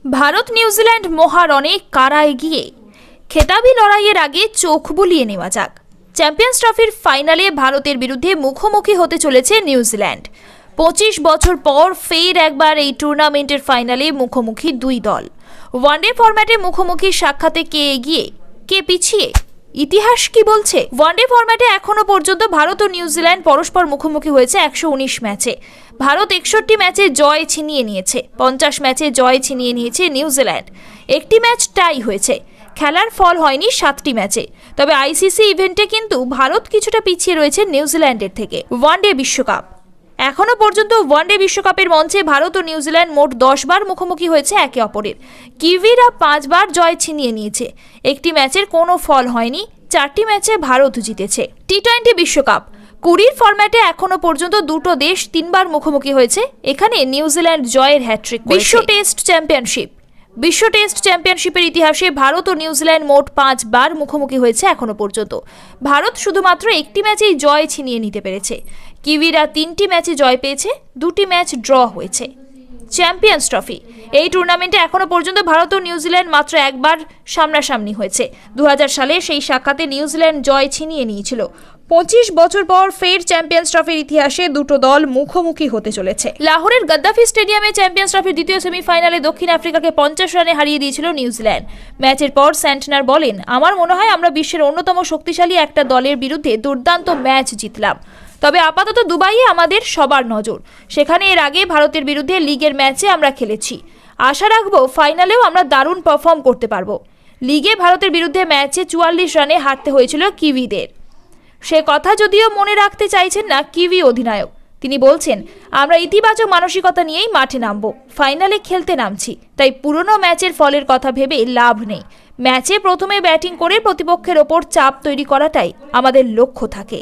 Bharat New Zealand মহারণে কারা এগিয়ে? খেতাবি লড়াইয়ের আগে চোখ বুলিয়ে নেওয়া যাক। চ্যাম্পিয়ন্স ট্রফির ফাইনালে ভারতের বিরুদ্ধে মুখোমুখি হতে চলেছে নিউজিল্যান্ড। 25 বছর পর ফের একবার এই টুর্নামেন্টের ফাইনালে মুখোমুখি দুই দল। ওয়ানডে ফরম্যাটে মুখোমুখি সাক্ষাতে কে এগিয়ে, কে পিছিয়ে? ইতিহাস কি বলছে? ওয়ানডে ফরম্যাটে এখনো পর্যন্ত ভারত ও নিউজিল্যান্ড পরস্পর মুখোমুখি হয়েছে 119 ম্যাচে। ভারত 61 ম্যাচে জয় ছিনিয়ে নিয়েছে, 50 ম্যাচে জয় ছিনিয়ে নিয়েছে নিউজিল্যান্ড। একটি ম্যাচ টাই হয়েছে। খেলার ফল হয়নি 7টি ম্যাচে। তবে আইসিসি ইভেন্টে কিন্তু ভারত কিছুটা পিছিয়ে রয়েছে নিউজিল্যান্ডের থেকে। ওয়ানডে বিশ্বকাপ এখনো পর্যন্ত ওয়ানডে বিশ্বকাপের মঞ্চে ভারত ও নিউজিল্যান্ড মোট 10 বার মুখোমুখি হয়েছে একে অপরের। কিউইরা 5 বার জয় ছিনিয়ে নিয়েছে। একটি ম্যাচের কোনো ফল হয়নি, 4টি ম্যাচে ভারত জিতেছে। টি-20 বিশ্বকাপ 20 ফরম্যাটে এখনো পর্যন্ত দুটো দেশ 3 বার মুখোমুখি হয়েছে। এখানে নিউজিল্যান্ড জয়ের হ্যাট্রিক। বিশ্ব টেস্ট চ্যাম্পিয়নশিপের ইতিহাসে ভারত ও নিউজিল্যান্ড মোট 5 বার মুখোমুখি হয়েছে এখনো পর্যন্ত। ভারত শুধুমাত্র একটি ম্যাচেই জয় ছিনিয়ে নিতে পেরেছে। কিউইরা 3টি ম্যাচে জয় পেয়েছে, 2টি ম্যাচ ড্র হয়েছে। চ্যাম্পিয়ন্স ট্রফি এই টুর্নামেন্টে এখনো পর্যন্ত ভারত ও নিউজিল্যান্ড মাত্র একবার সামনাসামনি হয়েছে। 2000 সালে সেই সাক্ষাতে নিউজিল্যান্ড জয় ছিনিয়ে নিয়েছিল। 25 বছর পর ফের চ্যাম্পিয়ন্স ট্রফির ইতিহাসে দুটো দল মুখোমুখি হতে চলেছে। লাহোরের গদ্দাফি স্টেডিয়ামে চ্যাম্পিয়ন্স ট্রফির দ্বিতীয় সেমিফাইনালে দক্ষিণ আফ্রিকাকে 50 রানে হারিয়ে দিয়েছিল নিউজিল্যান্ড। ম্যাচের পর স্যান্টনার বলেন, আমার মনে হয় আমরা বিশ্বের অন্যতম শক্তিশালী একটা দলের বিরুদ্ধে দুর্দান্ত ম্যাচ জিতলাম। তবে আপাতত দুবাইয়ে আমাদের সবার নজর। সেখানে এর আগে ভারতের বিরুদ্ধে লিগের ম্যাচে আমরা খেলেছি। আশা রাখবো ফাইনালেও আমরা দারুণ পারফর্ম করতে পারবো। লিগে ভারতের বিরুদ্ধে ম্যাচে 44 রানে হারতে হয়েছিল কিউইদের। সে কথা যদিও মনে রাখতে চাইছেন না কিউই অধিনায়ক। তিনি বলছেন, আমরা ইতিবাচক মানসিকতা নিয়েই মাঠে নামবো, ফাইনালে খেলতে নামছি। তাই পুরনো ম্যাচের ফলের কথা ভেবে লাভ নেই। ম্যাচে প্রথমে ব্যাটিং করে প্রতিপক্ষের ওপর চাপ তৈরি করাটাই আমাদের লক্ষ্য থাকে।